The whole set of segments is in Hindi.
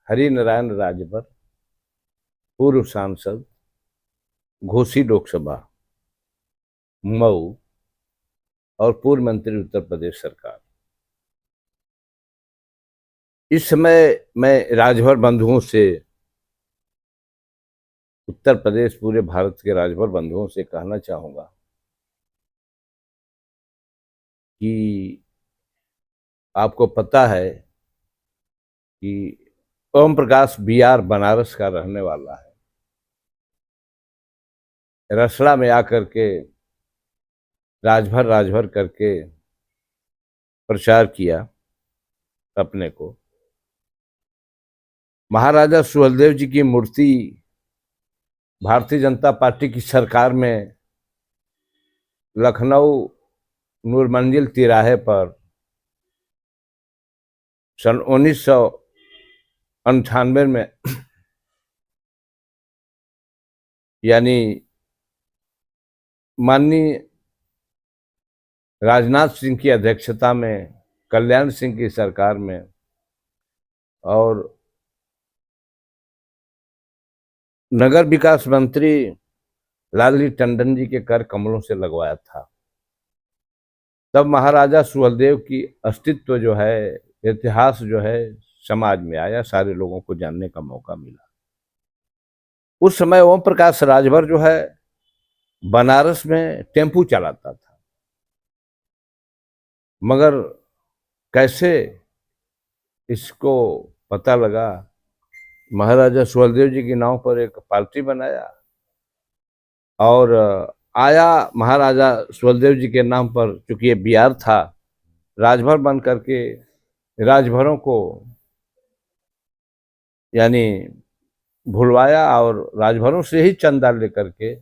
हरिनारायण राजभर, पूर्व सांसद, घोसी लोकसभा, मऊ और पूर्व मंत्री उत्तर प्रदेश सरकार। इस समय मैं राजभर बंधुओं से, उत्तर प्रदेश पूरे भारत के राजभर बंधुओं से कहना चाहूंगा कि आपको पता है कि ओम प्रकाश बिहार बनारस का रहने वाला है। रसड़ा में आकर के राजभर राजभर करके प्रचार किया अपने को। महाराजा सुहेलदेव जी की मूर्ति भारतीय जनता पार्टी की सरकार में लखनऊ नूरमंजिल तिराहे पर सन 1998 में यानी माननीय राजनाथ सिंह की अध्यक्षता में, कल्याण सिंह की सरकार में और नगर विकास मंत्री लालजी टंडन जी के कर कमलों से लगवाया था। तब महाराजा सुहेलदेव की अस्तित्व जो है, इतिहास जो है, समाज में आया, सारे लोगों को जानने का मौका मिला। उस समय ओम प्रकाश राजभर जो है बनारस में टेम्पू चलाता था, मगर कैसे इसको पता लगा, महाराजा सुहेलदेव जी के नाम पर एक पार्टी बनाया और आया महाराजा सुहेलदेव जी के नाम पर, चूंकि ये बिहार था, राजभर बन करके राजभरों को यानी भुलवाया और राजभरों से ही चंदा लेकर के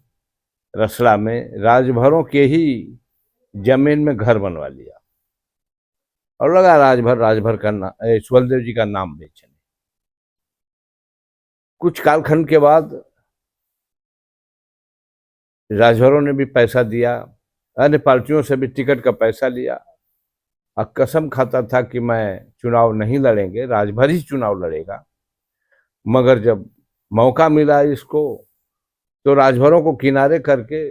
रसड़ा में राजभरों के ही जमीन में घर बनवा लिया और लगा राजभर राजभर का सुहेलदेव जी का नाम बेचने। कुछ कालखंड के बाद राजभरों ने भी पैसा दिया, अन्य पार्टियों से भी टिकट का पैसा लिया और कसम खाता था कि मैं चुनाव नहीं लड़ेंगे, राजभर ही चुनाव लड़ेगा। मगर जब मौका मिला इसको तो राजभरों को किनारे करके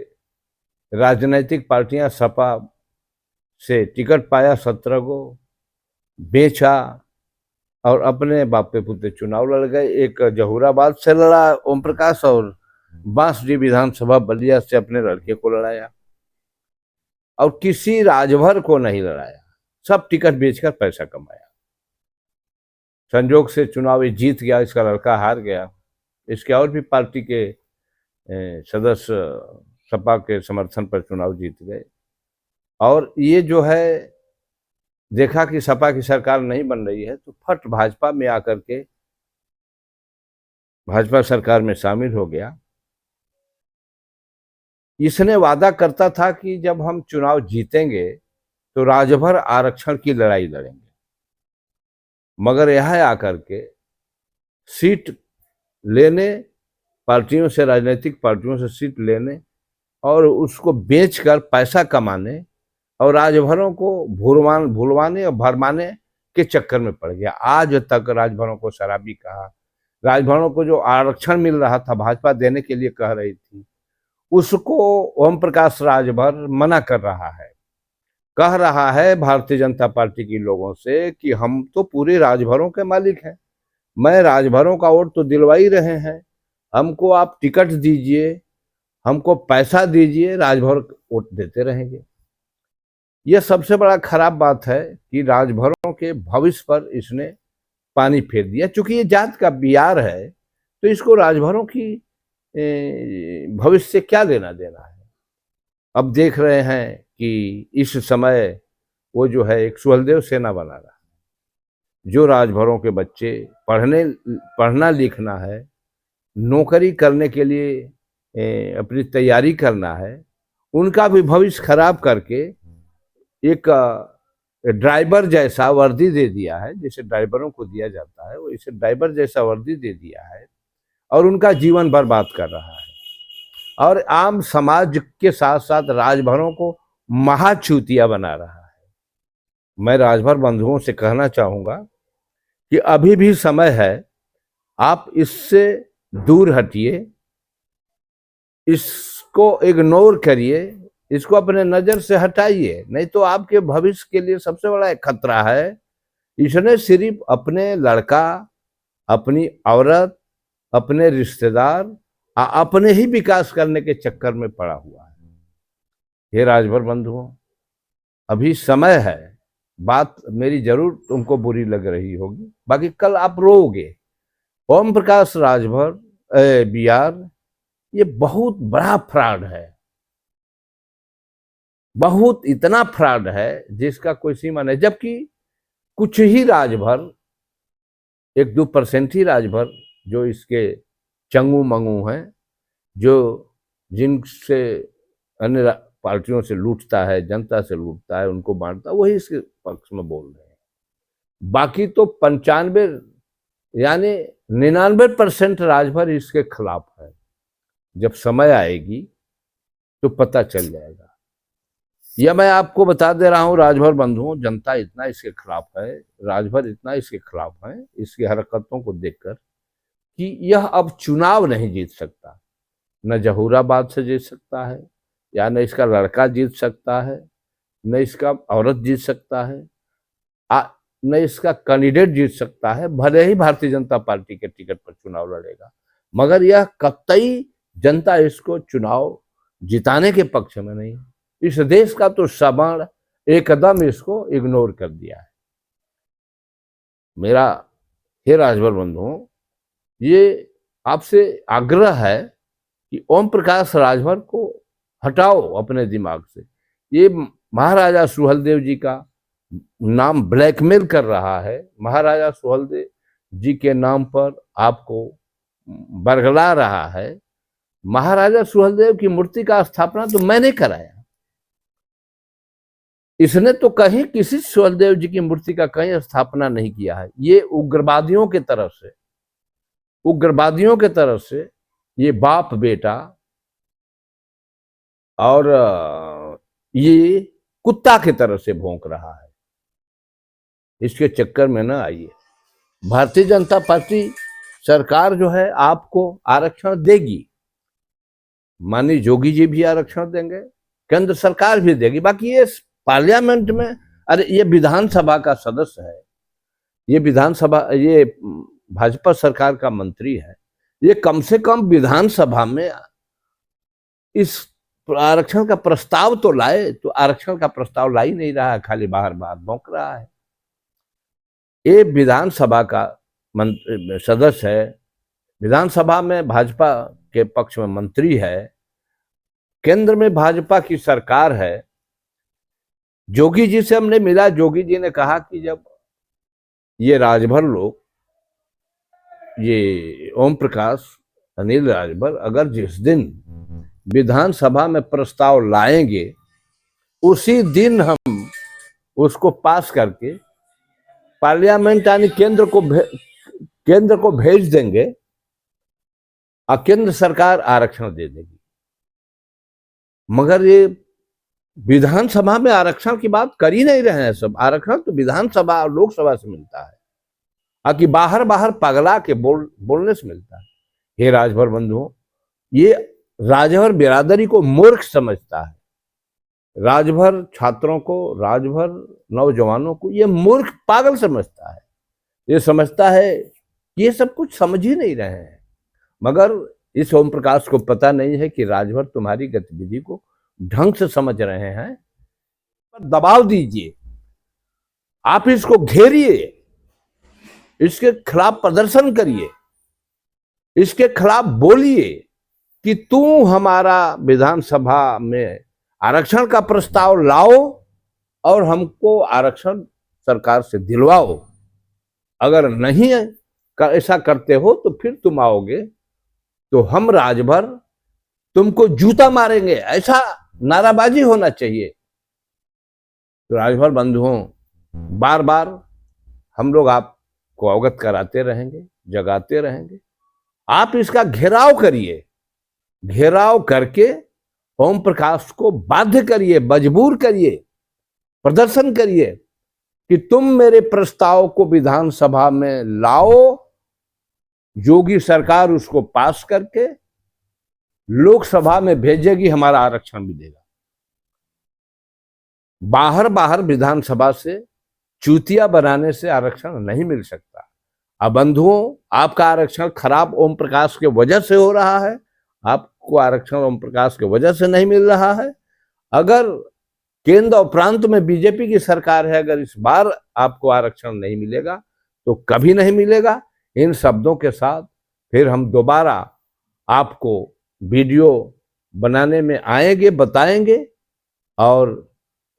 राजनीतिक पार्टियां सपा से टिकट पाया 17 को, बेचा और अपने बाप पे पुते चुनाव लड़ गए। एक जहूराबाद से लड़ा ओम प्रकाश और बांसडीह विधानसभा बलिया से अपने लड़के को लड़ाया और किसी राजभर को नहीं लड़ाया, सब टिकट बेचकर पैसा कमाया। संजोग से चुनाव ये जीत गया, इसका लड़का हार गया। इसके और भी पार्टी के सदस्य सपा के समर्थन पर चुनाव जीत गए और ये जो है देखा कि सपा की सरकार नहीं बन रही है तो फट भाजपा में आकर के भाजपा सरकार में शामिल हो गया। इसने वादा करता था कि जब हम चुनाव जीतेंगे तो राजभर आरक्षण की लड़ाई लड़ेंगे, मगर यहाँ आकर के सीट लेने, पार्टियों से, राजनीतिक पार्टियों से सीट लेने और उसको बेचकर पैसा कमाने और राजभरों को भुलवाने और भरमाने के चक्कर में पड़ गया। आज तक राजभरों को शराबी कहा, राजभरों को जो आरक्षण मिल रहा था भाजपा देने के लिए कह रही थी, उसको ओम प्रकाश राजभर मना कर रहा है, कह रहा है भारतीय जनता पार्टी के लोगों से कि हम तो पूरे राजभरों के मालिक हैं, मैं राजभरों का वोट तो दिलवा ही रहे हैं, हमको आप टिकट दीजिए, हमको पैसा दीजिए, राजभर वोट देते रहेंगे। यह सबसे बड़ा खराब बात है कि राजभरों के भविष्य पर इसने पानी फेर दिया। चूंकि ये जात का बिहार है तो इसको राजभरों की भविष्य से क्या लेना देना है। अब देख रहे हैं कि इस समय वो जो है एक सुहेलदेव सेना बना रहा है, जो राजभरों के बच्चे पढ़ना लिखना है, नौकरी करने के लिए अपनी तैयारी करना है, उनका भी भविष्य खराब करके एक ड्राइवर जैसा वर्दी दे दिया है, जैसे ड्राइवरों को दिया जाता है वैसे ड्राइवर जैसा वर्दी दे दिया है और उनका जीवन बर्बाद कर रहा है और आम समाज के साथ साथ राजभरों को महाचूतिया बना रहा है। मैं राजभर बंधुओं से कहना चाहूंगा कि अभी भी समय है, आप इससे दूर हटिए, इसको इग्नोर करिए, इसको अपने नजर से हटाइए, नहीं तो आपके भविष्य के लिए सबसे बड़ा एक खतरा है। इसने सिर्फ अपने लड़का, अपनी औरत, अपने रिश्तेदार, अपने ही विकास करने के चक्कर में पड़ा हुआ है। हे राजभर बंधुओं, अभी समय है। बात मेरी जरूर तुमको बुरी लग रही होगी, बाकी कल आप रोओगे। ओम प्रकाश राजभर BR ये बहुत बड़ा फ्रॉड है, बहुत इतना फ्रॉड है जिसका कोई सीमा नहीं। जबकि कुछ ही राजभर, 1-2% ही राजभर जो इसके चंगू मंगू हैं, जो जिनसे अन्य पार्टियों से लूटता है, जनता से लूटता है, उनको बांटता है, वही इसके पक्ष में बोल रहे हैं। बाकी तो 95 यानी 99% राजभर इसके खिलाफ है। जब समय आएगी तो पता चल जाएगा। यह मैं आपको बता दे रहा हूं राजभर बंधुओं, जनता इतना इसके खिलाफ है, राजभर इतना इसके खिलाफ है, इसकी हरकतों को देखकर, कि यह अब चुनाव नहीं जीत सकता। न जहूराबाद से जीत सकता है, या न इसका लड़का जीत सकता है, न इसका औरत जीत सकता है, न इसका कैंडिडेट जीत सकता है। भले ही भारतीय जनता पार्टी के टिकट पर चुनाव लड़ेगा, मगर यह कतई जनता इसको चुनाव जिताने के पक्ष में नहीं। इस देश का तो समाज एकदम इसको इग्नोर कर दिया है। मेरा हे राजभर बंधुओं, ये आपसे आग्रह है कि ओम प्रकाश राजभर को हटाओ अपने दिमाग से। ये महाराजा सुहेलदेव जी का नाम ब्लैकमेल कर रहा है, महाराजा सुहेलदेव जी के नाम पर आपको बरगला रहा है। महाराजा सुहेलदेव की मूर्ति का स्थापना तो मैंने कराया, इसने तो कहीं किसी सुहेलदेव जी की मूर्ति का कहीं स्थापना नहीं किया है। ये उग्रवादियों के तरफ से ये बाप बेटा और ये कुत्ता की तरह से भौंक रहा है। इसके चक्कर में ना आइए। भारतीय जनता पार्टी सरकार जो है आपको आरक्षण देगी, माननीय योगी जी भी आरक्षण देंगे, केंद्र सरकार भी देगी। बाकी ये पार्लियामेंट में, अरे ये विधानसभा का सदस्य है, ये विधानसभा, ये भाजपा सरकार का मंत्री है, ये कम से कम विधानसभा में इस आरक्षण का प्रस्ताव तो लाए। तो आरक्षण का प्रस्ताव ला ही नहीं रहा है, खाली बाहर बाहर भौंक रहा है। ये विधानसभा का सदस्य है, विधानसभा में भाजपा के पक्ष में मंत्री है, केंद्र में भाजपा की सरकार है। जोगी जी से हमने मिला, जोगी जी ने कहा कि जब ये राजभर लोग, ये ओम प्रकाश अनिल राजभर अगर जिस दिन विधानसभा में प्रस्ताव लाएंगे, उसी दिन हम उसको पास करके पार्लियामेंट यानी केंद्र को भेज देंगे और केंद्र सरकार आरक्षण दे देगी। मगर ये विधानसभा में आरक्षण की बात कर ही नहीं रहे हैं सब। आरक्षण तो विधानसभा और लोकसभा से मिलता है, आकि बाहर बाहर पगला के बोलने से मिलता है। हे राजभर बंधुओं, ये राजभर बिरादरी को मूर्ख समझता है, राजभर छात्रों को, राजभर नौजवानों को ये मूर्ख पागल समझता है। ये समझता है कि ये सब कुछ समझ ही नहीं रहे हैं। मगर इस ओम प्रकाश को पता नहीं है कि राजभर तुम्हारी गतिविधि को ढंग से समझ रहे हैं। पर दबाव दीजिए, आप इसको घेरिए, इसके खिलाफ प्रदर्शन करिए, इसके खिलाफ बोलिए कि तू हमारा विधानसभा में आरक्षण का प्रस्ताव लाओ और हमको आरक्षण सरकार से दिलवाओ। अगर नहीं ऐसा करते हो तो फिर तुम आओगे तो हम राजभर तुमको जूता मारेंगे, ऐसा नाराबाजी होना चाहिए। तो राजभर बंधुओं, बार बार हम लोग आपको अवगत कराते रहेंगे, जगाते रहेंगे। आप इसका घेराव करिए, घेराव करके ओम प्रकाश को बाध्य करिए, मजबूर करिए, प्रदर्शन करिए कि तुम मेरे प्रस्ताव को विधानसभा में लाओ योगी सरकार उसको पास करके लोकसभा में भेजेगी, हमारा आरक्षण मिलेगा। बाहर बाहर विधानसभा से चूतिया बनाने से आरक्षण नहीं मिल सकता। अब बंधुओं, आपका आरक्षण खराब ओम प्रकाश के वजह से हो रहा है, आपको आरक्षण ओम प्रकाश के वजह से नहीं मिल रहा है। अगर केंद्र और प्रांत में बीजेपी की सरकार है, अगर इस बार आपको आरक्षण नहीं मिलेगा तो कभी नहीं मिलेगा। इन शब्दों के साथ फिर हम दोबारा आपको वीडियो बनाने में आएंगे, बताएंगे। और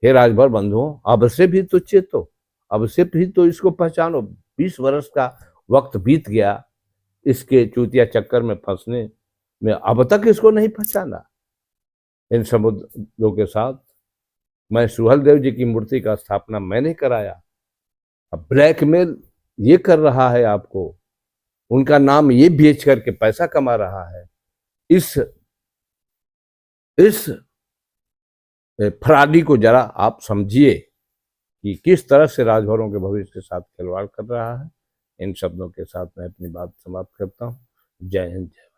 हे राजभर बंधुओं, अब से भी तो चेतो, अब से भी तो इसको पहचानो। 20 वर्ष का वक्त बीत गया इसके चूतिया चक्कर में फंसने में, अब तक इसको नहीं पहचाना। इन शब्दों के साथ मैं सुहल देव जी की मूर्ति का स्थापना मैंने कराया, अब ब्लैकमेल ये कर रहा है आपको, उनका नाम ये बेच करके पैसा कमा रहा है। इस फराडी को जरा आप समझिए कि किस तरह से राजभरों के भविष्य के साथ खिलवाड़ कर रहा है। इन शब्दों के साथ मैं अपनी बात समाप्त करता हूँ। जय हिंद, जय